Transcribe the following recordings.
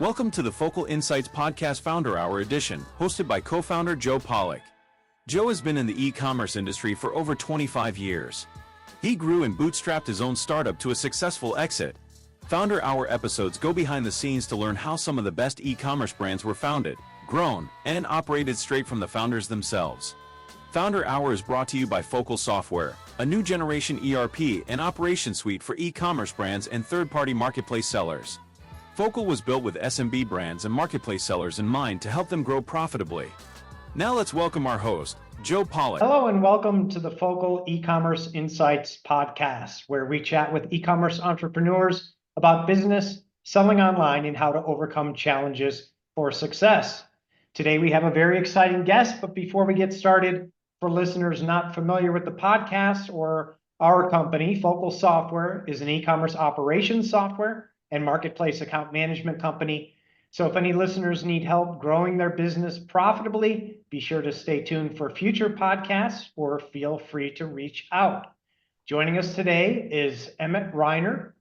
Welcome to the Focal Insights Podcast Founder Hour edition, hosted by co-founder Joe Pollock. Joe has been in the e-commerce industry for over 25 years. He grew and bootstrapped his own startup to a successful exit. Founder Hour episodes go behind the scenes to learn how some of the best e-commerce brands were founded, grown, and operated straight from the founders themselves. Founder Hour is brought to you by Focal Software, a new generation ERP and operation suite for e-commerce brands and third-party marketplace sellers. Focal was built with SMB brands and marketplace sellers in mind to help them grow profitably. Now let's welcome our host, Joe Pollock. Hello and welcome to the Focal E-commerce Insights podcast, where we chat with e-commerce entrepreneurs about business, selling online, and how to overcome challenges for success. Today we have a very exciting guest, but before we get started, for listeners not familiar with the podcast or our company, Focal Software is an e-commerce operations software and marketplace account management company. So if any listeners need help growing their business profitably, be sure to stay tuned for future podcasts or feel free to reach out. Joining us today is Emmett Reiner,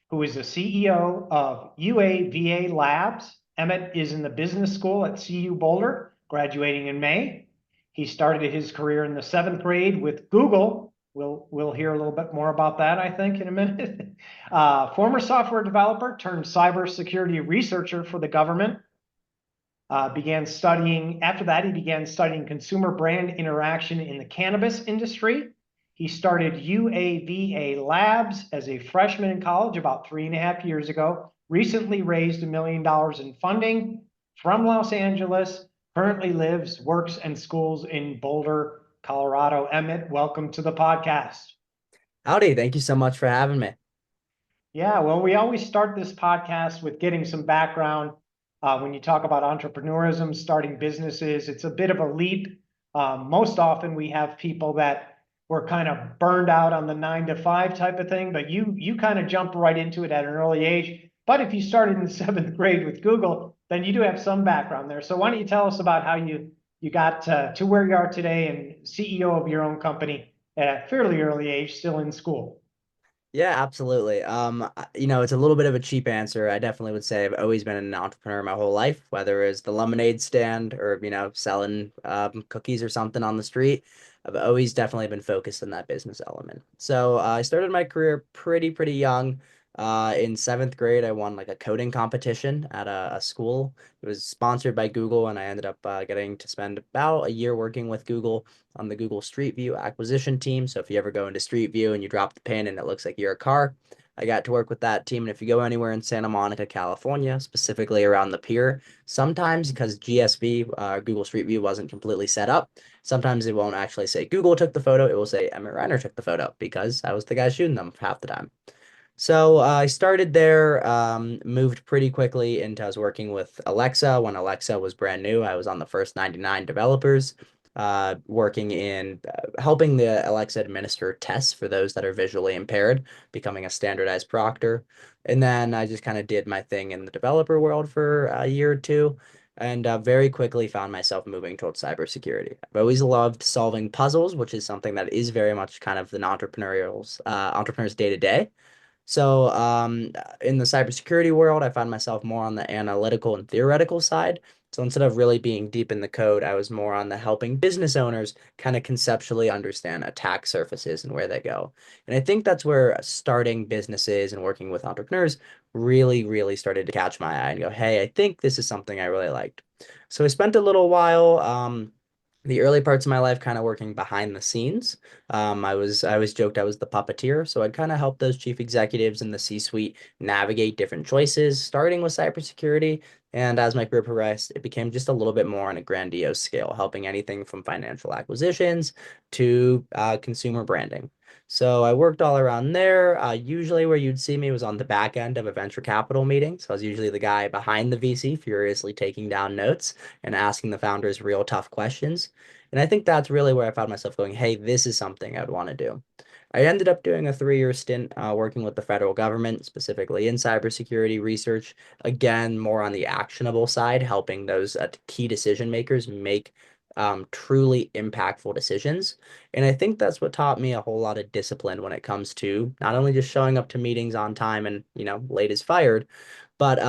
who is the CEO of UAVA Labs. Emmett is in the business school at CU Boulder, graduating in May. He started his career in the 7th grade with Google. We'll hear a little bit more about that, I think, in a minute. Former software developer turned cybersecurity researcher for the government. After that, he began studying consumer brand interaction in the cannabis industry. He started UAVA Labs as a freshman in college about 3.5 years ago. Recently raised $1 million in funding from Los Angeles. Currently lives, works, and schools in Boulder, Colorado. Emmett, welcome to the podcast. Howdy, thank you so much for having me. Yeah, well, we always start this podcast with getting some background. When you talk about entrepreneurism, starting businesses, it's a bit of a leap. Most often we have people that were kind of burned out on the 9-to-5 type of thing, but you kind of jumped right into it at an early age. But if you started in the 7th grade with Google, then you do have some background there. So why don't you tell us about how you got to where you are today and CEO of your own company at a fairly early age, still in school? Yeah, absolutely. It's a little bit of a cheap answer. I definitely would say I've always been an entrepreneur my whole life, whether it's the lemonade stand or, selling cookies or something on the street. I've always definitely been focused on that business element. So I started my career pretty young. In 7th grade, I won like a coding competition at a school. It was sponsored by Google, and I ended up getting to spend about a year working with Google on the Google Street View acquisition team. So if you ever go into Street View and you drop the pin and it looks like you're a car, I got to work with that team. And if you go anywhere in Santa Monica, California, specifically around the pier, sometimes because GSV, Google Street View, wasn't completely set up, sometimes it won't actually say Google took the photo. It will say Emmett Reiner took the photo because I was the guy shooting them half the time. So I started there, moved pretty quickly into I was working with Alexa when Alexa was brand new. I was on the first 99 developers, working in helping the Alexa administer tests for those that are visually impaired, becoming a standardized proctor. And then I just kind of did my thing in the developer world for a year or two, and very quickly found myself moving towards cybersecurity. I've always loved solving puzzles, which is something that is very much kind of an entrepreneur's day to day. So in the cybersecurity world, I found myself more on the analytical and theoretical side. So instead of really being deep in the code, I was more on the helping business owners kind of conceptually understand attack surfaces and where they go. And I think that's where starting businesses and working with entrepreneurs really started to catch my eye and go, hey, I think this is something I really liked. So I spent a little while the early parts of my life kind of working behind the scenes. I always joked I was the puppeteer, so I'd kind of help those chief executives in the C-suite navigate different choices, starting with cybersecurity. And as my career progressed, it became just a little bit more on a grandiose scale, helping anything from financial acquisitions to consumer branding. So I worked all around there. Usually where you'd see me was on the back end of a venture capital meeting. So I was usually the guy behind the VC, furiously taking down notes and asking the founders real tough questions. And I think that's really where I found myself going, hey, this is something I'd want to do. I ended up doing a 3-year stint working with the federal government, specifically in cybersecurity research, again, more on the actionable side, helping those key decision makers make truly impactful decisions. And I think that's what taught me a whole lot of discipline when it comes to not only just showing up to meetings on time and, late is fired, but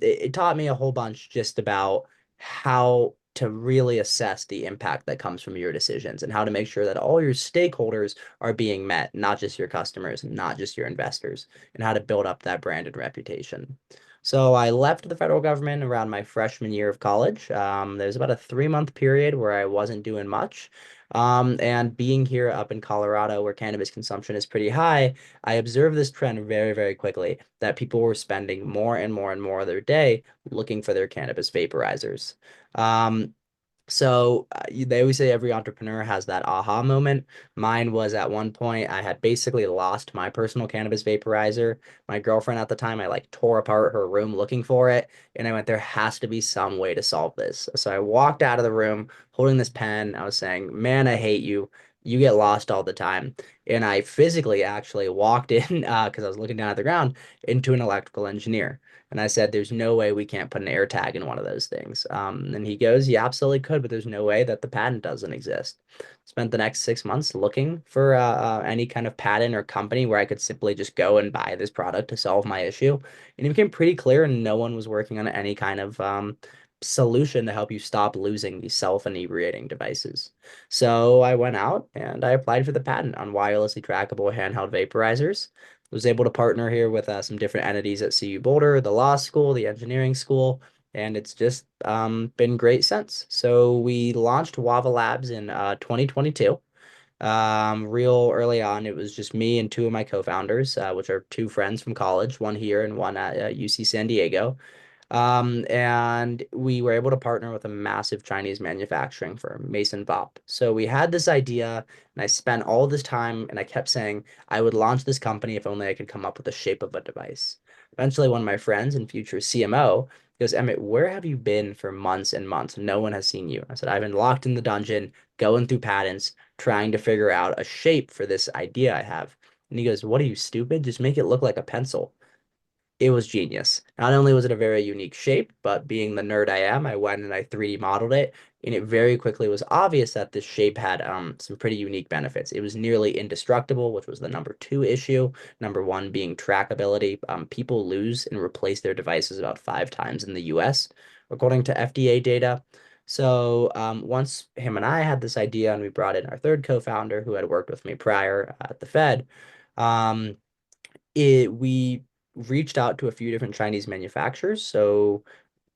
it taught me a whole bunch just about how to really assess the impact that comes from your decisions and how to make sure that all your stakeholders are being met, not just your customers, not just your investors, and how to build up that branded reputation. So I left the federal government around my freshman year of college. There was about a 3-month period where I wasn't doing much. And being here up in Colorado, where cannabis consumption is pretty high, I observed this trend very, very quickly that people were spending more and more and more of their day looking for their cannabis vaporizers. Um, they always say every entrepreneur has that aha moment. Mine was at one point I had basically lost my personal cannabis vaporizer. My girlfriend at the time, I like tore apart her room looking for it, and I went, there has to be some way to solve this. So I walked out of the room holding this pen. I was saying, "Man, I hate you. You get lost all the time." And I physically actually walked in because I was looking down at the ground into an electrical engineer. And I said, there's no way we can't put an air tag in one of those things. And he goes, you absolutely could, but there's no way that the patent doesn't exist. Spent the next 6 months looking for any kind of patent or company where I could simply just go and buy this product to solve my issue. And it became pretty clear no one was working on any kind of solution to help you stop losing these self-inebriating devices. So I went out and I applied for the patent on wirelessly trackable handheld vaporizers. Was able to partner here with some different entities at CU Boulder, the law school, the engineering school, and it's just been great since. So we launched UAVA Labs in 2022. Real early on, it was just me and two of my co-founders, which are two friends from college, one here and one at UC San Diego. And we were able to partner with a massive Chinese manufacturing firm, Mason Vop. So we had this idea, and I spent all this time, and I kept saying I would launch this company if only I could come up with the shape of a device. Eventually, one of my friends and future CMO goes, Emmett, where have you been for months and months? No one has seen you. I said, I've been locked in the dungeon, going through patents, trying to figure out a shape for this idea I have. And he goes, what are you, stupid? Just make it look like a pencil. It was genius. Not only was it a very unique shape, but being the nerd I am, I went and I 3D modeled it, and it very quickly was obvious that this shape had some pretty unique benefits. It was nearly indestructible, which was the number 2 issue. Number 1 being trackability. People lose and replace their devices about 5 times in the US, according to FDA data. So once him and I had this idea, and we brought in our third co-founder who had worked with me prior at the Fed, um, we reached out to a few different Chinese manufacturers. So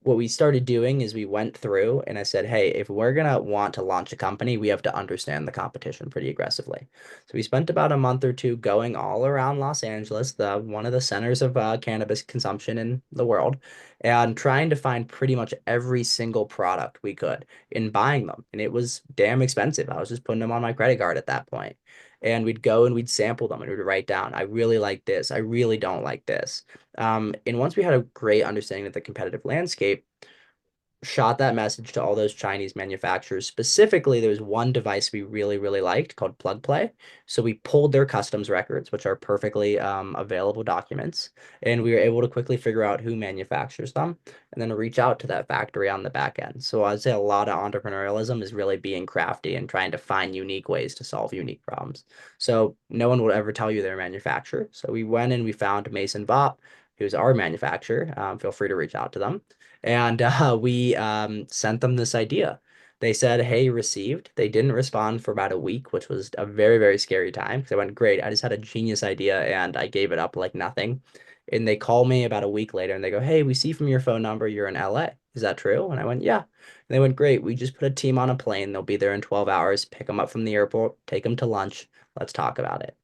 what we started doing is we went through and I said, hey, if we're gonna want to launch a company, we have to understand the competition pretty aggressively. So we spent about a month or two going all around Los Angeles, the one of the centers of cannabis consumption in the world, and trying to find pretty much every single product we could in buying them. And it was damn expensive. I was just putting them on my credit card at that point. And we'd go and we'd sample them and we'd write down, I really like this. I really don't like this. And once we had a great understanding of the competitive landscape, shot that message to all those Chinese manufacturers. Specifically, there was one device we really, really liked called Plug Play. So we pulled their customs records, which are perfectly available documents, and we were able to quickly figure out who manufactures them and then reach out to that factory on the back end. So I'd say a lot of entrepreneurialism is really being crafty and trying to find unique ways to solve unique problems. So no one would ever tell you they're a manufacturer. So we went and we found Mason Vop, who's our manufacturer. Feel free to reach out to them. And we sent them this idea. They said, hey, received. They didn't respond for about a week, which was a very, very scary time because I went, great. I just had a genius idea and I gave it up like nothing. And they call me about a week later and they go, hey, we see from your phone number you're in LA. Is that true? And I went, yeah. And they went, great. We just put a team on a plane. They'll be there in 12 hours. Pick them up from the airport, take them to lunch. Let's talk about it.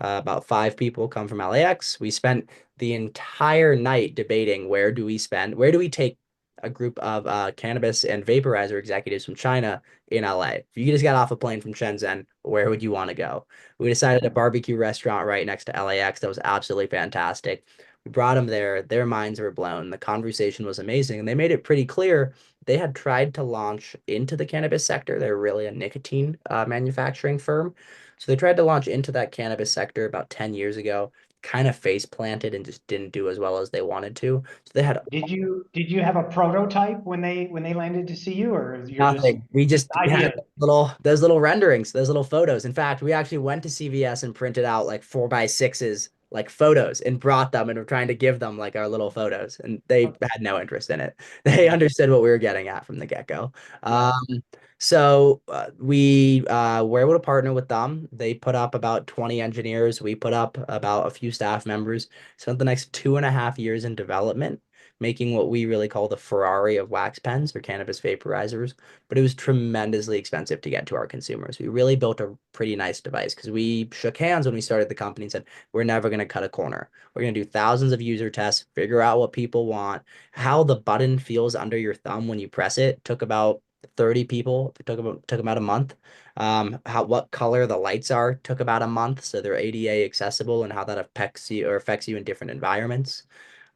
About 5 people come from LAX. We spent the entire night debating where do we take a group of cannabis and vaporizer executives from China in LA. If you just got off a plane from Shenzhen, where would you want to go? We decided a barbecue restaurant right next to LAX that was absolutely fantastic. We brought them there. Their minds were blown. The conversation was amazing. And they made it pretty clear they had tried to launch into the cannabis sector. They're really a nicotine manufacturing firm. So they tried to launch into that cannabis sector about 10 years ago, kind of face planted and just didn't do as well as they wanted to. So they had Did you have a prototype when they landed to see you, or you're just nothing. We had ideas? those little renderings, those little photos. In fact, we actually went to CVS and printed out like 4x6s, like photos, and brought them and were trying to give them like our little photos, and they had no interest in it. They understood what we were getting at from the get-go. Yeah. We were able to partner with them. They put up about 20 engineers. We put up about a few staff members. Spent the next 2.5 years in development, making what we really call the Ferrari of wax pens or cannabis vaporizers, but it was tremendously expensive to get to our consumers. We really built a pretty nice device because we shook hands when we started the company and said, we're never going to cut a corner. We're going to do thousands of user tests, figure out what people want, how the button feels under your thumb when you press it. Took about 30 people. It took about a month. What color the lights are took about a month, so they're ADA accessible, and how that affects you in different environments.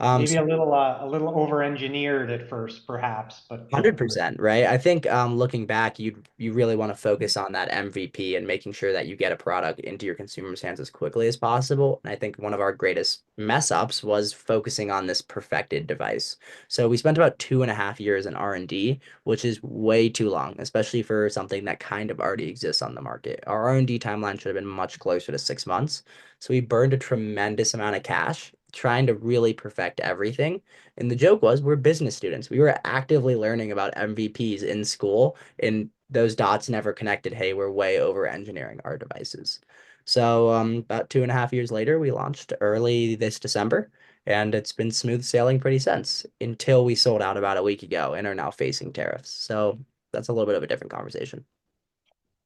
Maybe a little over engineered at first, perhaps, but 100%, right? I think looking back, you really want to focus on that MVP and making sure that you get a product into your consumers' hands as quickly as possible. And I think one of our greatest mess ups was focusing on this perfected device. So we spent about 2.5 years in R&D, which is way too long, especially for something that kind of already exists on the market. Our R&D timeline should have been much closer to 6 months. So we burned a tremendous amount of cash trying to really perfect everything. And the joke was, we're business students. We were actively learning about MVPs in school, and those dots never connected. Hey, we're way over engineering our devices. So about 2.5 years later, we launched early this December, and it's been smooth sailing pretty since until we sold out about a week ago and are now facing tariffs. So that's a little bit of a different conversation.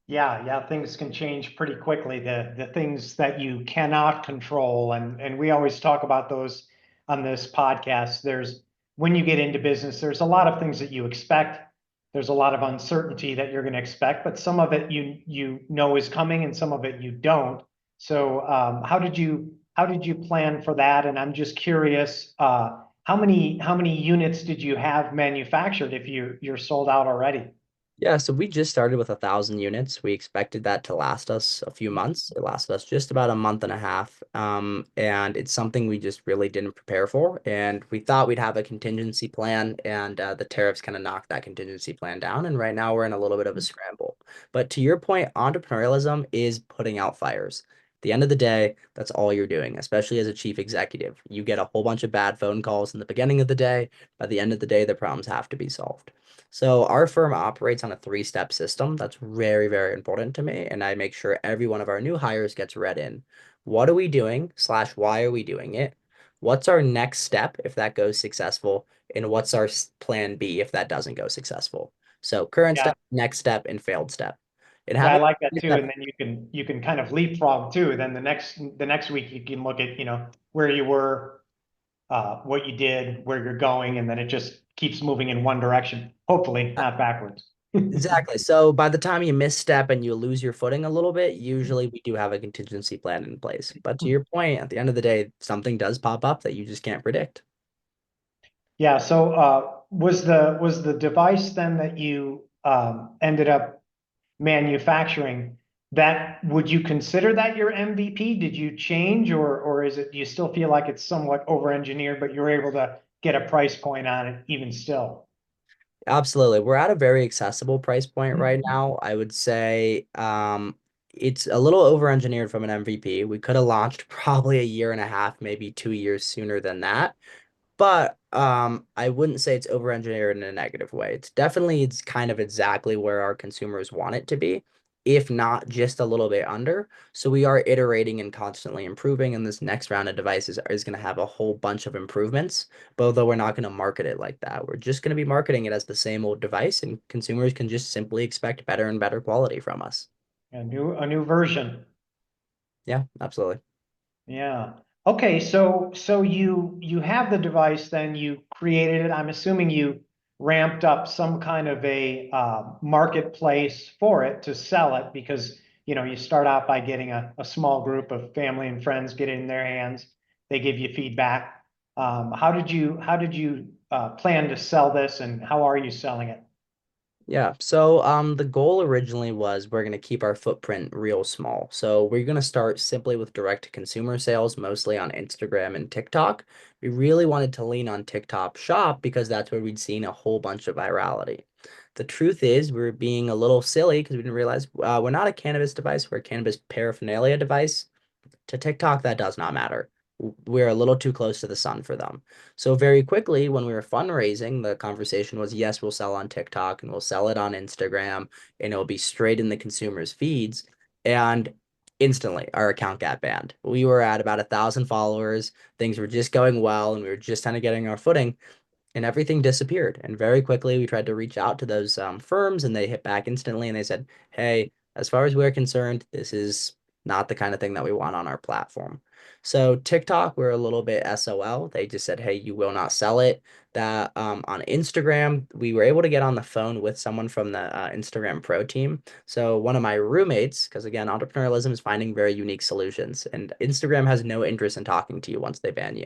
yeah, things can change pretty quickly. The things that you cannot control, and we always talk about those on this podcast. There's when you get into business, there's a lot of things that you expect. There's a lot of uncertainty that you're going to expect, but some of it you know is coming, and some of it you don't. So, how did you plan for that? And I'm just curious, how many units did you have manufactured if you're sold out already? Yeah, so we just started with 1,000 units. We expected that to last us a few months. It lasted us just about a month and a half. And it's something we just really didn't prepare for. And we thought we'd have a contingency plan, and the tariffs kind of knocked that contingency plan down. And right now we're in a little bit of a scramble. But to your point, entrepreneurialism is putting out fires. At the end of the day, that's all you're doing, especially as a chief executive. You get a whole bunch of bad phone calls in the beginning of the day. By the end of the day, the problems have to be solved. So our firm operates on a three-step system. That's very, very important to me. And I make sure every one of our new hires gets read in. What are we doing slash why are we doing it? What's our next step if that goes successful? And what's our plan B if that doesn't go successful? So current Yeah. step, next step, and failed step. And Yeah, I having like that too. And then you can kind of leapfrog too. Then the next week you can look at, where you were, what you did, where you're going, and then it just keeps moving in one direction, hopefully not backwards. Exactly. So by the time you misstep and you lose your footing a little bit, usually we do have a contingency plan in place. But to your point, at the end of the day, something does pop up that you just can't predict. Yeah. So, was the device then that you ended up manufacturing, that would you consider that your MVP? Did you change, or is it, do you still feel like it's somewhat over engineered, but you're able to get a price point on it even still? Absolutely. We're at a very accessible price point right now. I would say it's a little over-engineered from an MVP. We could have launched probably a year and a half, maybe 2 years sooner than that. But I wouldn't say it's over-engineered in a negative way. It's kind of exactly where our consumers want it to be, if not just a little bit under. So we are iterating and constantly improving, and this next round of devices is going to have a whole bunch of improvements. But although we're not going to market it like that, we're just going to be marketing it as the same old device, and consumers can just simply expect better and better quality from us. A new version. Yeah, absolutely. Yeah. Okay. So you have the device, then you created it. I'm assuming you ramped up some kind of a marketplace for it to sell it, because you start out by getting a small group of family and friends get it in their hands. They give you feedback. How did you plan to sell this, and how are you selling it? Yeah, so the goal originally was we're going to keep our footprint real small. So we're going to start simply with direct to consumer sales, mostly on Instagram and TikTok. We really wanted to lean on TikTok Shop because that's where we'd seen a whole bunch of virality. The truth is, we were being a little silly because we didn't realize we're not a cannabis device, we're a cannabis paraphernalia device. To TikTok, that does not matter. We're a little too close to the sun for them. So very quickly, when we were fundraising, the conversation was, yes, we'll sell on TikTok and we'll sell it on Instagram and it'll be straight in the consumer's feeds. And instantly, our account got banned. We were at about 1,000 followers. Things were just going well and we were just kind of getting our footing and everything disappeared. And very quickly, we tried to reach out to those firms, and they hit back instantly. And they said, "Hey, as far as we're concerned, this is not the kind of thing that we want on our platform." So TikTok, we're a little bit SOL. They just said, "Hey, you will not sell it." That on Instagram, we were able to get on the phone with someone from the Instagram Pro team. So one of my roommates, because again, entrepreneurialism is finding very unique solutions, and Instagram has no interest in talking to you once they ban you.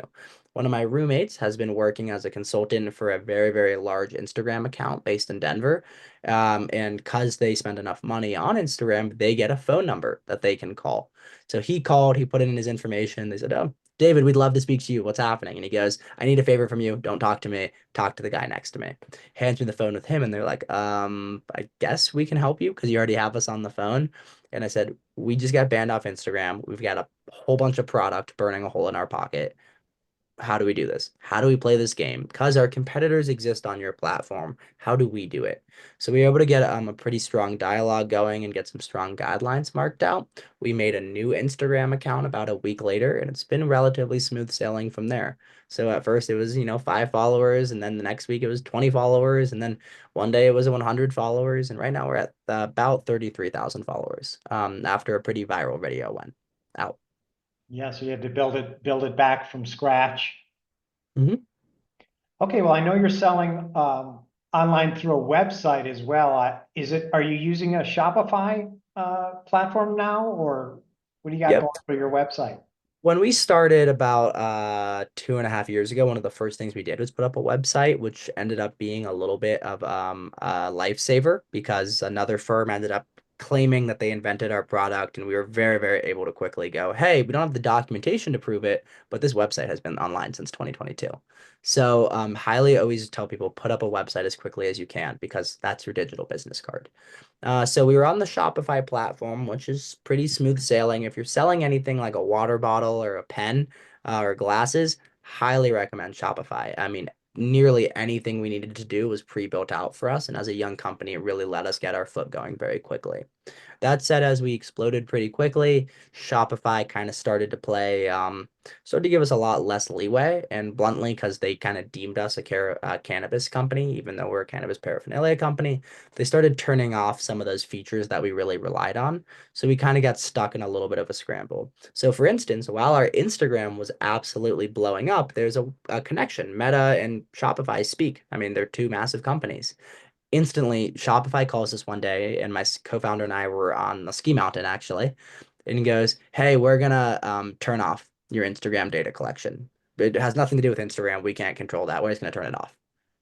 One of my roommates has been working as a consultant for a very, very large Instagram account based in Denver. And because they spend enough money on Instagram, they get a phone number that they can call. So he called, he put in his information. They said, "Oh, David, we'd love to speak to you. What's happening?" And he goes, "I need a favor from you. Don't talk to me. Talk to the guy next to me." Hands me the phone with him, and they're like, I guess we can help you because you already have us on the phone." And I said, "We just got banned off Instagram. We've got a whole bunch of product burning a hole in our pocket. How do we do this? How do we play this game? Because our competitors exist on your platform. How do we do it?" So we were able to get a pretty strong dialogue going and get some strong guidelines marked out. We made a new Instagram account about a week later, and it's been relatively smooth sailing from there. So at first it was, 5 followers, and then the next week it was 20 followers, and then one day it was 100 followers, and right now we're at about 33,000 followers after a pretty viral video went out. Yeah, so you had to build it back from scratch. Mhm. Okay, well, I know you're selling online through a website as well. Are you using a Shopify platform now, or what do you got Yep. going for your website? When we started about 2.5 years ago, one of the first things we did was put up a website, which ended up being a little bit of a lifesaver because another firm ended up claiming that they invented our product, and we were very, very able to quickly go, "Hey, we don't have the documentation to prove it, but this website has been online since 2022." So highly always tell people put up a website as quickly as you can because that's your digital business card. So we were on the Shopify platform, which is pretty smooth sailing. If you're selling anything like a water bottle or a pen or glasses, highly recommend Shopify. I mean, nearly anything we needed to do was pre-built out for us. And as a young company, it really let us get our foot going very quickly. That said, as we exploded pretty quickly, Shopify kind of started to give us a lot less leeway. And bluntly, because they kind of deemed us a cannabis company, even though we're a cannabis paraphernalia company, they started turning off some of those features that we really relied on. So we kind of got stuck in a little bit of a scramble. So, for instance, while our Instagram was absolutely blowing up, there's a connection. Meta and Shopify speak. I mean, they're two massive companies. Instantly, Shopify calls us one day, and my co-founder and I were on the ski mountain actually, and he goes, "Hey, we're gonna turn off your Instagram data collection. It has nothing to do with Instagram. We can't control that. We're just gonna turn it off."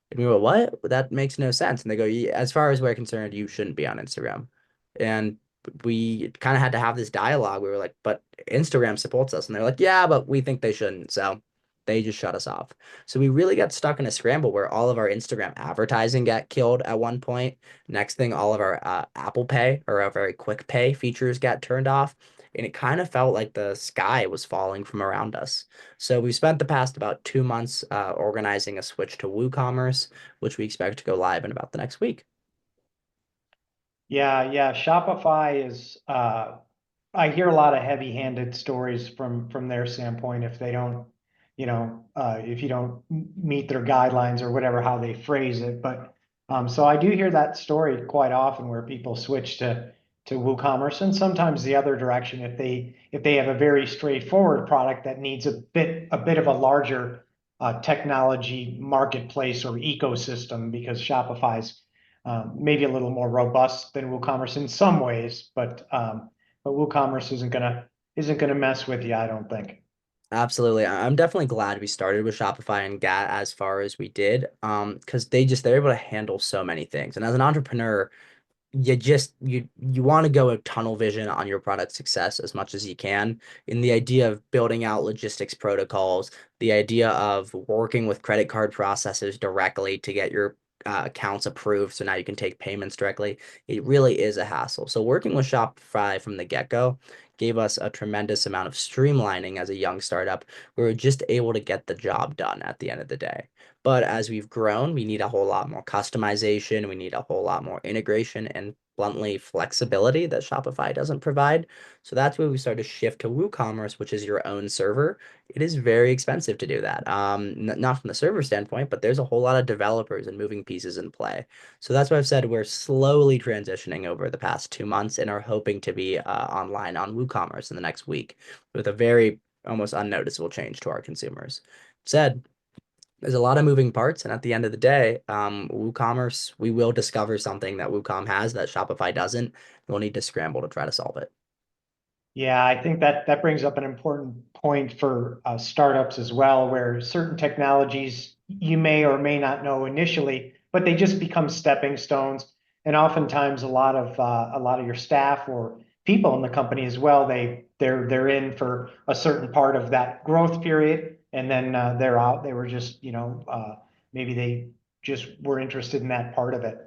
And we were, "What? That makes no sense." And they go, "Yeah, as far as we're concerned, you shouldn't be on Instagram." And we kind of had to have this dialogue. We were like, "But Instagram supports us." And they're like, "Yeah, but we think they shouldn't." So they just shut us off. So we really got stuck in a scramble where all of our Instagram advertising got killed at one point. Next thing, all of our Apple Pay or our very quick pay features got turned off. And it kind of felt like the sky was falling from around us. So we spent the past about 2 months organizing a switch to WooCommerce, which we expect to go live in about the next week. Yeah, yeah. Shopify is I hear a lot of heavy-handed stories from their standpoint if they don't, if you don't meet their guidelines or whatever how they phrase it. But so I do hear that story quite often where people switch to WooCommerce and sometimes the other direction if they have a very straightforward product that needs a bit of a larger technology marketplace or ecosystem because Shopify's maybe a little more robust than WooCommerce in some ways, but WooCommerce isn't gonna mess with you, I don't think. Absolutely. I'm definitely glad we started with Shopify and got as far as we did. Because they're able to handle so many things. And as an entrepreneur, you want to go with tunnel vision on your product success as much as you can. In the idea of building out logistics protocols, the idea of working with credit card processors directly to get your accounts approved, so now you can take payments directly. It really is a hassle. So working with Shopify from the get-go gave us a tremendous amount of streamlining as a young startup. We were just able to get the job done at the end of the day. But as we've grown, we need a whole lot more customization. We need a whole lot more integration and bluntly flexibility that Shopify doesn't provide. So that's where we started to shift to WooCommerce, which is your own server. It is very expensive to do that. Not from the server standpoint, but there's a whole lot of developers and moving pieces in play. So that's why I've said we're slowly transitioning over the past 2 months and are hoping to be online on WooCommerce in the next week with a very almost unnoticeable change to our consumers. Said, there's a lot of moving parts, and at the end of the day, WooCommerce, we will discover something that WooCom has that Shopify doesn't. We'll need to scramble to try to solve it. Yeah, I think that brings up an important point for startups as well, where certain technologies you may or may not know initially, but they just become stepping stones. And oftentimes, a lot of your staff or people in the company as well, they're in for a certain part of that growth period, and then they're out. They were just maybe they just were interested in that part of it.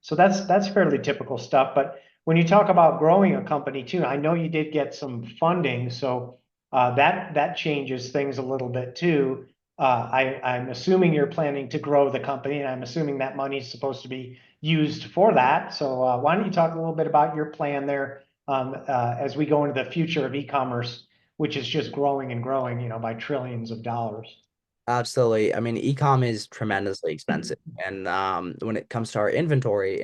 So that's fairly typical stuff, but when you talk about growing a company too, I know you did get some funding, so that changes things a little bit too. I'm assuming you're planning to grow the company, and I'm assuming that money is supposed to be used for that. So why don't you talk a little bit about your plan there as we go into the future of e-commerce, which is just growing and growing, by trillions of dollars. Absolutely. I mean, ecom is tremendously expensive. And when it comes to our inventory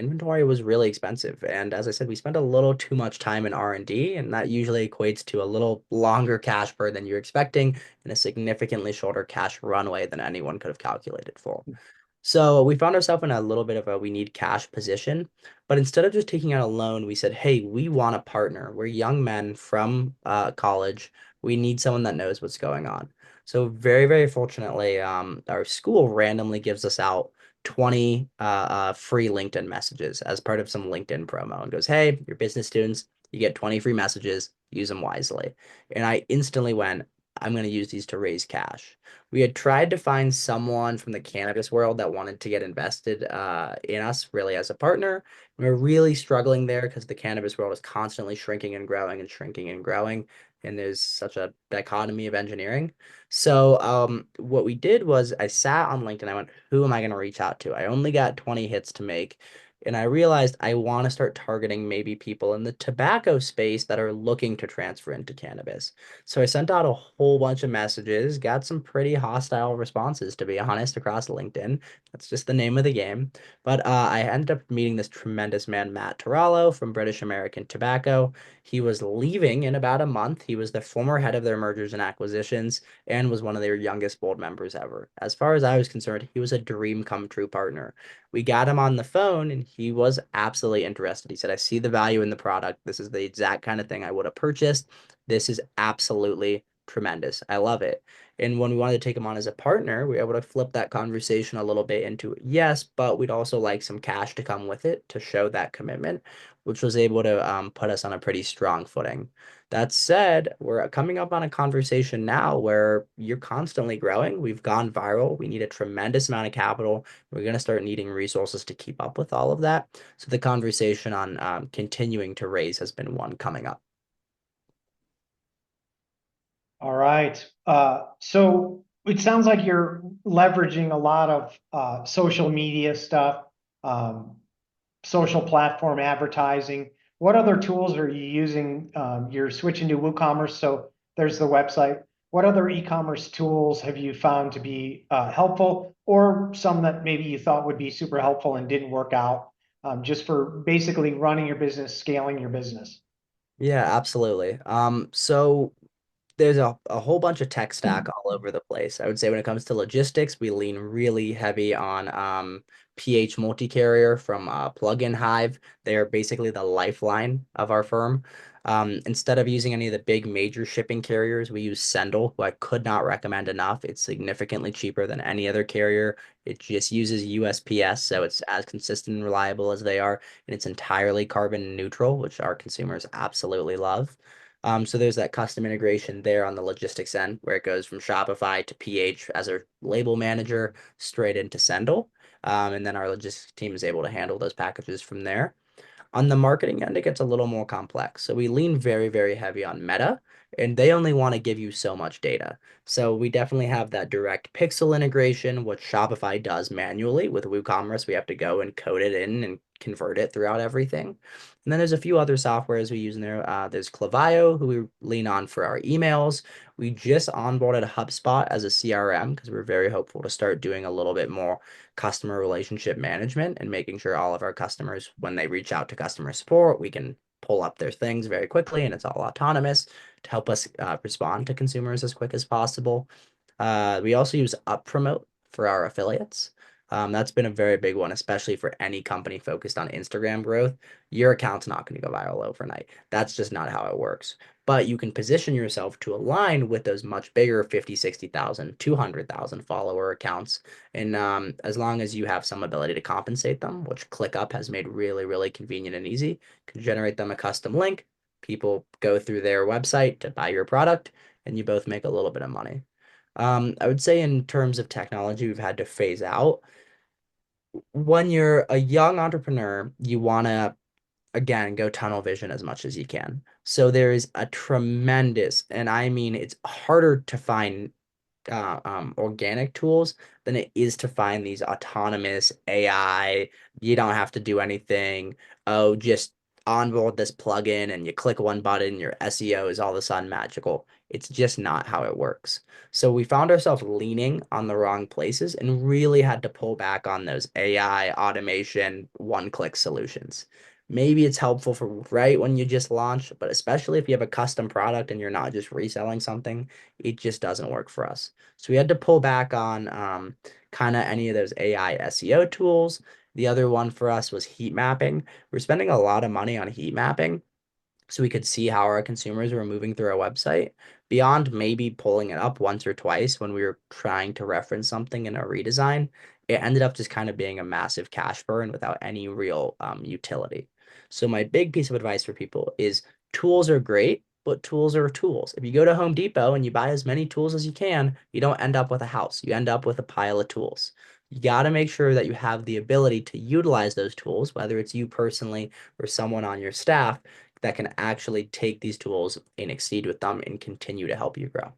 was really expensive. And as I said, we spent a little too much time in R&D, and that usually equates to a little longer cash burn than you're expecting and a significantly shorter cash runway than anyone could have calculated for. So we found ourselves in a little bit of a we need cash position, but instead of just taking out a loan, we said, hey, we want a partner. We're young men from college. We need someone that knows what's going on. So very, very fortunately, our school randomly gives us out 20 free LinkedIn messages as part of some LinkedIn promo and goes, hey, you're business students, you get 20 free messages, use them wisely. And I instantly went, I'm going to use these to raise cash. We had tried to find someone from the cannabis world that wanted to get invested in us really as a partner. We were really struggling there because the cannabis world is constantly shrinking and growing and shrinking and growing. And there's such a dichotomy of engineering. So what we did was I sat on LinkedIn. I went, who am I going to reach out to? I only got 20 hits to make. And I realized I want to start targeting maybe people in the tobacco space that are looking to transfer into cannabis. So I sent out a whole bunch of messages, got some pretty hostile responses, to be honest, across LinkedIn. That's just the name of the game. But I ended up meeting this tremendous man, Matt Tarallo from British American Tobacco. He was leaving in about a month. He was the former head of their mergers and acquisitions and was one of their youngest board members ever. As far as I was concerned, he was a dream come true partner. We got him on the phone and he was absolutely interested. He said, I see the value in the product. This is the exact kind of thing I would have purchased. This is absolutely tremendous. I love it. And when we wanted to take him on as a partner, we were able to flip that conversation a little bit into yes, but we'd also like some cash to come with it to show that commitment, which was able to put us on a pretty strong footing. That said, we're coming up on a conversation now where you're constantly growing. We've gone viral. We need a tremendous amount of capital. We're going to start needing resources to keep up with all of that. So the conversation on continuing to raise has been one coming up. All right. So it sounds like you're leveraging a lot of social media stuff, um, social platform advertising. What other tools are you using? You're switching to WooCommerce, so there's the website. What other e-commerce tools have you found to be helpful, or some that maybe you thought would be super helpful and didn't work out, just for basically running your business, scaling your business? Yeah, absolutely. So There's a whole bunch of tech stack all over the place. I would say when it comes to logistics, we lean really heavy on PH Multi-Carrier from Plugin Hive. They are basically the lifeline of our firm. Instead of using any of the big major shipping carriers, we use Sendle, who I could not recommend enough. It's significantly cheaper than any other carrier. It just uses USPS, so it's as consistent and reliable as they are, and it's entirely carbon neutral, which our consumers absolutely love. So there's that custom integration there on the logistics end where it goes from Shopify to PH as a label manager straight into Sendle. And then our logistics team is able to handle those packages from there. On the marketing end, it gets a little more complex. So we lean very, very heavy on Meta, and they only want to give you so much data. So we definitely have that direct pixel integration, which Shopify does manually. With WooCommerce, we have to go and code it in and convert it throughout everything. And then there's a few other softwares we use in there. There's Klaviyo, who we lean on for our emails. We just onboarded HubSpot as a CRM because we're very hopeful to start doing a little bit more customer relationship management and making sure all of our customers, when they reach out to customer support, we can pull up their things very quickly and it's all autonomous to help us respond to consumers as quick as possible. We also use UpPromote for our affiliates. That's been a very big one, especially for any company focused on Instagram growth. Your account's not going to go viral overnight. That's just not how it works. But you can position yourself to align with those much bigger 50, 60,000, 200,000 follower accounts. And as long as you have some ability to compensate them, which ClickUp has made really, really convenient and easy, can generate them a custom link. People go through their website to buy your product, and you both make a little bit of money. I would say in terms of technology, we've had to phase out. When you're a young entrepreneur, you want to, again, go tunnel vision as much as you can. So there is a tremendous, and I mean, it's harder to find organic tools than it is to find these autonomous AI. You don't have to do anything. Oh, just onboard this plugin and you click one button, your SEO is all of a sudden magical. It's just not how it works. So we found ourselves leaning on the wrong places and really had to pull back on those AI automation one-click solutions. Maybe it's helpful for right when you just launch, but especially if you have a custom product and you're not just reselling something, it just doesn't work for us. So we had to pull back on kind of any of those AI SEO tools. The other one for us was heat mapping. We're spending a lot of money on heat mapping so we could see how our consumers were moving through our website beyond maybe pulling it up once or twice when we were trying to reference something in a redesign. It ended up just kind of being a massive cash burn without any real utility. So my big piece of advice for people is tools are great, but tools are tools. If you go to Home Depot and you buy as many tools as you can, you don't end up with a house. You end up with a pile of tools. You got to make sure that you have the ability to utilize those tools, whether it's you personally or someone on your staff that can actually take these tools and exceed with them and continue to help you grow.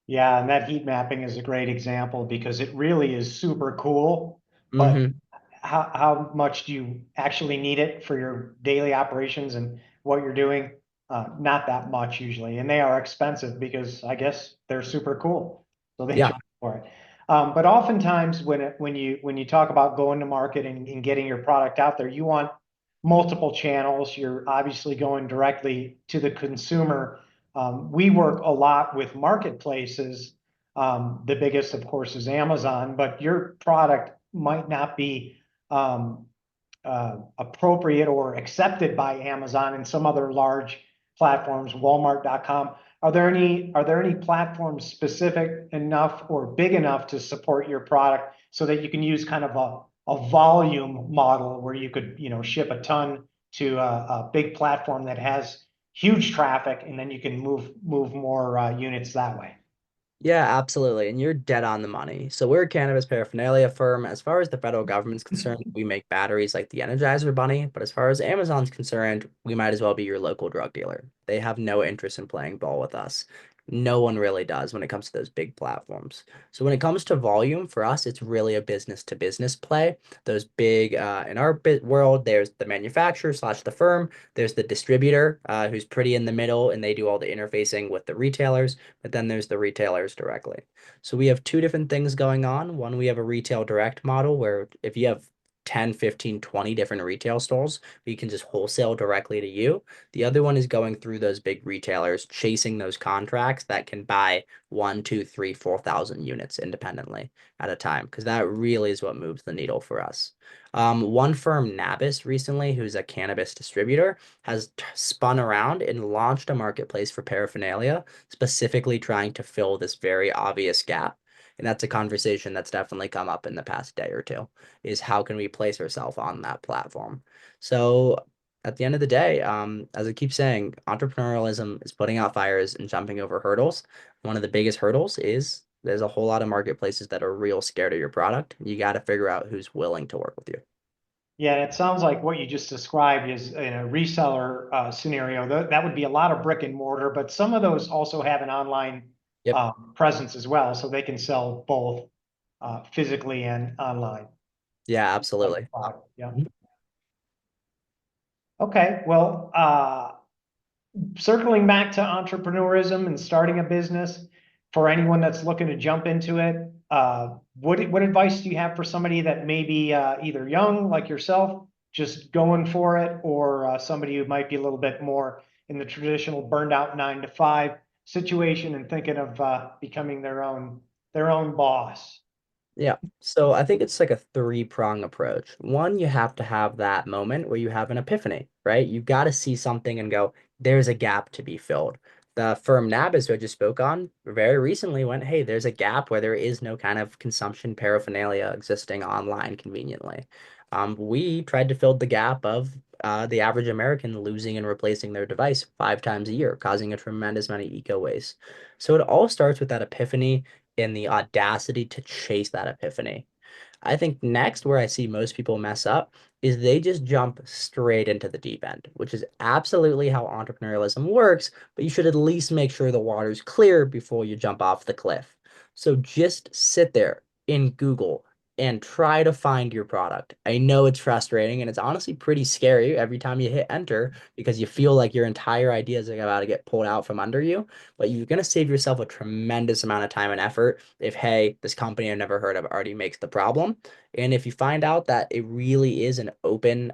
Yeah, and that heat mapping is a great example because it really is super cool, but Mm-hmm. how much do you actually need it for your daily operations and what you're doing? Not that much usually, and they are expensive because I guess they're super cool, so they Yeah. charge for it. But oftentimes when you talk about going to market and getting your product out there, you want multiple channels. You're obviously going directly to the consumer. We work a lot with marketplaces. The biggest, of course, is Amazon, but your product might not be appropriate or accepted by Amazon and some other large platforms, Walmart.com. Are there any platforms specific enough or big enough to support your product so that you can use kind of a volume model where you could, ship a ton to a big platform that has huge traffic, and then you can move more units that way? Yeah, absolutely. And you're dead on the money. So we're a cannabis paraphernalia firm. As far as the federal government's concerned, we make batteries like the Energizer Bunny. But as far as Amazon's concerned, we might as well be your local drug dealer. They have no interest in playing ball with us. No one really does when it comes to those big platforms. So when it comes to volume, for us, it's really a business to business play. Those big, in our world, there's the manufacturer slash the firm. There's the distributor, who's pretty in the middle, and they do all the interfacing with the retailers. But then there's the retailers directly. So we have two different things going on. One, we have a retail direct model where if you have 10, 15, 20 different retail stores we can just wholesale directly to you. The other one is going through those big retailers, chasing those contracts that can buy 1, 2, 3, 4,000 units independently at a time, because that really is what moves the needle for us. One firm, Nabis, recently, who's a cannabis distributor, has spun around and launched a marketplace for paraphernalia, specifically trying to fill this very obvious gap. And that's a conversation that's definitely come up in the past day or two, is how can we place ourselves on that platform? So at the end of the day, as I keep saying, entrepreneurialism is putting out fires and jumping over hurdles. One of the biggest hurdles is there's a whole lot of marketplaces that are real scared of your product. You got to figure out who's willing to work with you. Yeah, it sounds like what you just described is in a reseller scenario. That would be a lot of brick and mortar, but some of those also have an online Yep. presence as well, so they can sell both physically and online. Yeah, Like the absolutely. product. Yeah. Mhm. Okay. Well, circling back to entrepreneurism and starting a business for anyone that's looking to jump into it, what advice do you have for somebody that may be either young like yourself, just going for it, or somebody who might be a little bit more in the traditional burned out 9 to 5 situation and thinking of becoming their own boss? Yeah. So I think it's like a three-prong approach. One, you have to have that moment where you have an epiphany, right? You got to see something and go, there's a gap to be filled. The firm Nabis, who I just spoke on, very recently went, hey, there's a gap where there is no kind of consumption paraphernalia existing online conveniently. We tried to fill the gap of the average American losing and replacing their device 5 times a year, causing a tremendous amount of eco waste. So it all starts with that epiphany and the audacity to chase that epiphany. I think next, where I see most people mess up, is they just jump straight into the deep end, which is absolutely how entrepreneurialism works, but you should at least make sure the water's clear before you jump off the cliff. So just sit there in Google and try to find your product. I know it's frustrating and it's honestly pretty scary every time you hit enter because you feel like your entire idea is about to get pulled out from under you, but you're going to save yourself a tremendous amount of time and effort if, hey, this company I've never heard of already makes the problem. And if you find out that it really is an open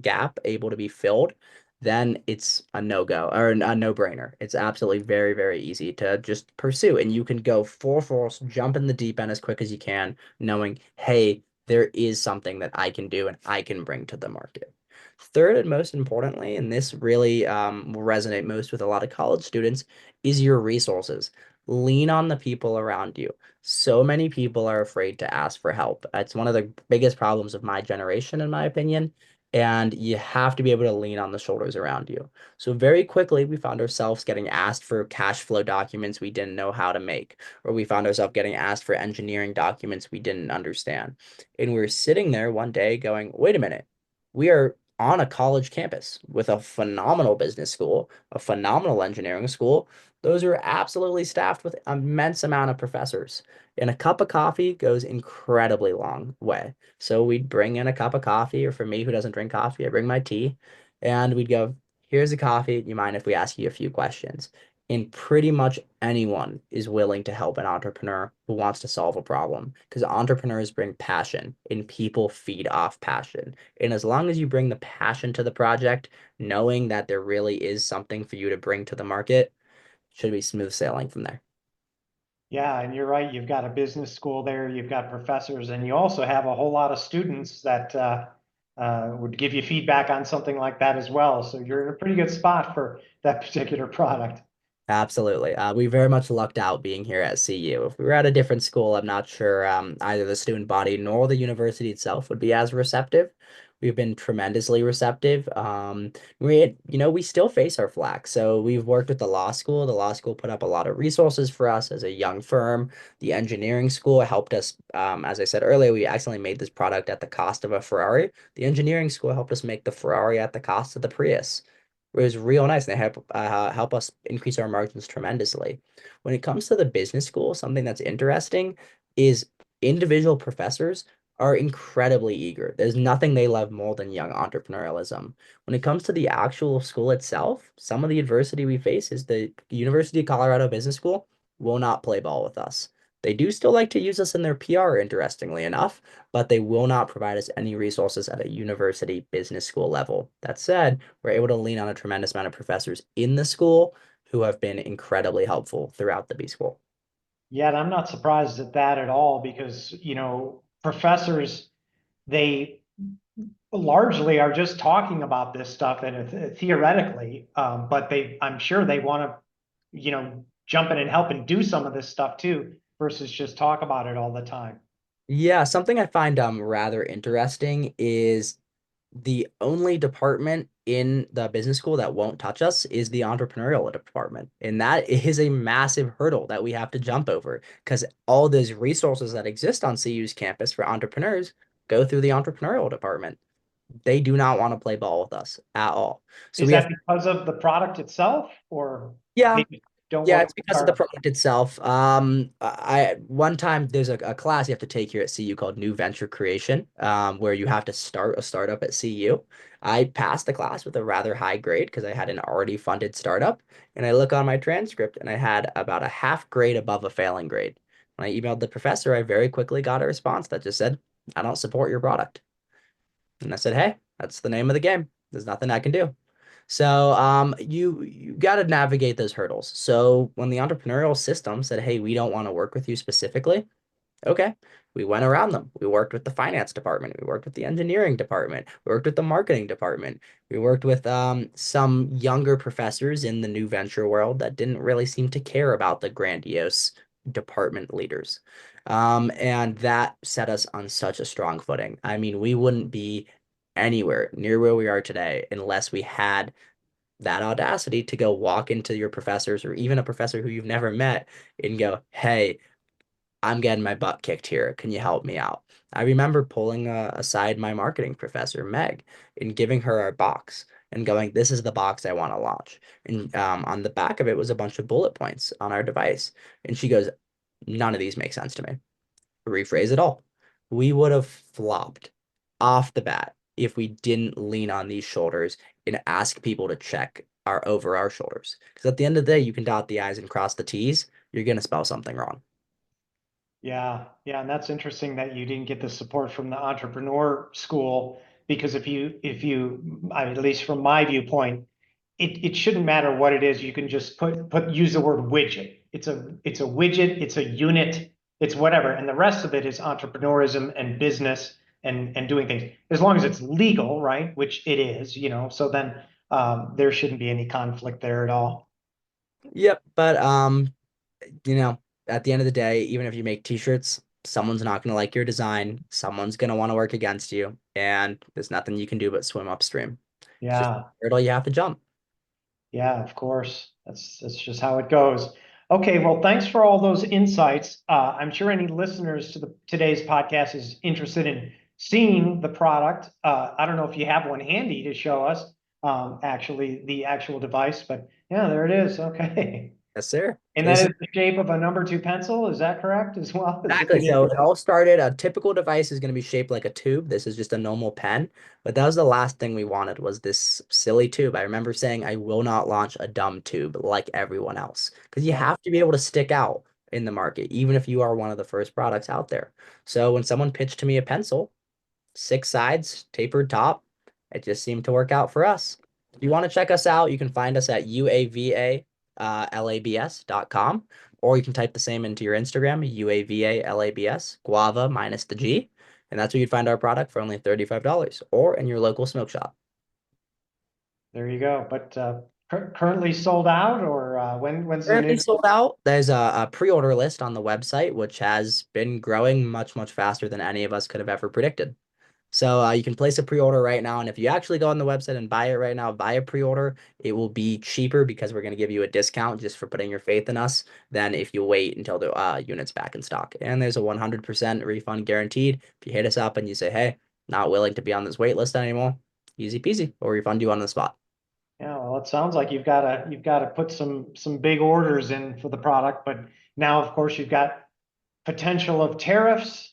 gap able to be filled, then it's a no-go or a no-brainer. It's absolutely very, very easy to just pursue. And you can go full force, jump in the deep end as quick as you can, knowing, hey, there is something that I can do and I can bring to the market. Third, and most importantly, and this really will resonate most with a lot of college students, is your resources. Lean on the people around you. So many people are afraid to ask for help. It's one of the biggest problems of my generation, in my opinion. And you have to be able to lean on the shoulders around you. So very quickly, we found ourselves getting asked for cash flow documents we didn't know how to make, or we found ourselves getting asked for engineering documents we didn't understand. And we were sitting there one day going, wait a minute, we are on a college campus with a phenomenal business school, a phenomenal engineering school. Those are absolutely staffed with immense amount of professors. And a cup of coffee goes incredibly long way. So we'd bring in a cup of coffee, or for me who doesn't drink coffee, I bring my tea, and we'd go, here's a coffee. You mind if we ask you a few questions? And pretty much anyone is willing to help an entrepreneur who wants to solve a problem because entrepreneurs bring passion and people feed off passion. And as long as you bring the passion to the project, knowing that there really is something for you to bring to the market, should be smooth sailing from there. Yeah, and you're right. You've got a business school there, you've got professors, and you also have a whole lot of students that would give you feedback on something like that as well. So you're in a pretty good spot for that particular product. Absolutely. We very much lucked out being here at CU. If we were at a different school, I'm not sure either the student body nor the university itself would be as receptive. We've been tremendously receptive. We still face our flack. So we've worked with the law school. The law school put up a lot of resources for us as a young firm. The engineering school helped us. As I said earlier, we accidentally made this product at the cost of a Ferrari. The engineering school helped us make the Ferrari at the cost of the Prius. It was real nice. And they help us increase our margins tremendously. When it comes to the business school, something that's interesting is individual professors are incredibly eager. There's nothing they love more than young entrepreneurialism. When it comes to the actual school itself, some of the adversity we face is the University of Colorado Business School will not play ball with us. They do still like to use us in their PR, interestingly enough, but they will not provide us any resources at a university business school level. That said, we're able to lean on a tremendous amount of professors in the school who have been incredibly helpful throughout the B School. Yeah, and I'm not surprised at that at all because, professors, they largely are just talking about this stuff and theoretically, but I'm sure they want to, jump in and help and do some of this stuff too, versus just talk about it all the time. Yeah, something I find rather interesting is the only department in the business school that won't touch us is the entrepreneurial department. And that is a massive hurdle that we have to jump over because all those resources that exist on CU's campus for entrepreneurs go through the entrepreneurial department. They do not want to play ball with us at all. So Is we have, that because of the product itself, or yeah, they don't yeah, work it's with because of the startups? product itself. I one time there's a class you have to take here at CU called New Venture Creation, where you have to start a startup at CU. I passed the class with a rather high grade because I had an already funded startup, and I look on my transcript and I had about a half grade above a failing grade. When I emailed the professor, I very quickly got a response that just said, "I don't support your product." And I said, "Hey, that's the name of the game. There's nothing I can do." So you got to navigate those hurdles. So when the entrepreneurial system said, "Hey, we don't want to work with you specifically," okay, we went around them. We worked with the finance department. We worked with the engineering department. We worked with the marketing department. We worked with some younger professors in the new venture world that didn't really seem to care about the grandiose department leaders. And that set us on such a strong footing. I mean, we wouldn't be anywhere near where we are today unless we had that audacity to go walk into your professors or even a professor who you've never met and go, "Hey, I'm getting my butt kicked here. Can you help me out?" I remember pulling aside my marketing professor, Meg, and giving her our box and going, "This is the box I want to launch." And on the back of it was a bunch of bullet points on our device. And she goes, "None of these make sense to me." Rephrase it all. We would have flopped off the bat if we didn't lean on these shoulders and ask people to check our over our shoulders. Because at the end of the day, you can dot the I's and cross the T's. You're going to spell something wrong. Yeah, yeah, and that's interesting that you didn't get the support from the entrepreneur school because at least from my viewpoint, it shouldn't matter what it is. You can just use the word widget. It's a widget, it's a unit, it's whatever, and the rest of it is entrepreneurism and business and doing things as long as it's legal, right? Which it is, So then there shouldn't be any conflict there at all. Yep, but you know, at the end of the day, even if you make t-shirts, someone's not going to like your design. Someone's going to want to work against you, and there's nothing you can do but swim upstream. It's just a Yeah. hurdle you have to jump. Yeah, of course. That's just how it goes. Okay, well, thanks for all those insights. I'm sure any listeners to today's podcast is interested in seeing the product. I don't know if you have one handy to show us, actually the actual device, but yeah, there it is. Okay. Yes, sir. And So this that is is the shape of a number 2 pencil. Is that correct as well? exactly. So it all started, a typical device is going to be shaped like a tube. This is just a normal pen, but that was the last thing we wanted was this silly tube. I remember saying I will not launch a dumb tube like everyone else because you Yeah. have to be able to stick out in the market, even if you are one of the first products out there. So when someone pitched to me a pencil, 6 sides, tapered top. It just seemed to work out for us. If you want to check us out, you can find us at UAVA labs.com, or you can type the same into your Instagram, UAVA labs, guava minus the G, and that's where you'd find our product for only $35 or in your local smoke shop. There you go. But currently sold out, or when's the Currently new? sold out. There's a pre-order list on the website, which has been growing much, much faster than any of us could have ever predicted. So you can place a pre-order right now, and if you actually go on the website and buy it right now, buy a pre-order, it will be cheaper because we're going to give you a discount just for putting your faith in us than if you wait until the unit's back in stock. And there's a 100% refund guaranteed. If you hit us up and you say, "Hey, not willing to be on this wait list anymore," easy peasy, we'll refund you on the spot. Yeah, well, it sounds like you've got to put some big orders in for the product, but now, of course, you've got potential of tariffs,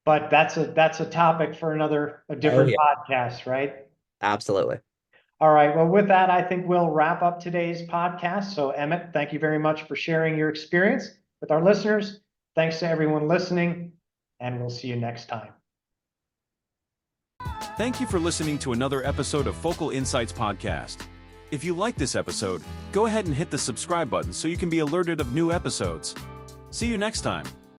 but that's a topic for a Oh different yeah, podcast, right? absolutely. All right. Well, with that, I think we'll wrap up today's podcast. So, Emmett, thank you very much for sharing your experience with our listeners. Thanks to everyone listening, and we'll see you next time. Thank you for listening to another episode of Focal Insights Podcast. If you like this episode, go ahead and hit the subscribe button so you can be alerted of new episodes. See you next time.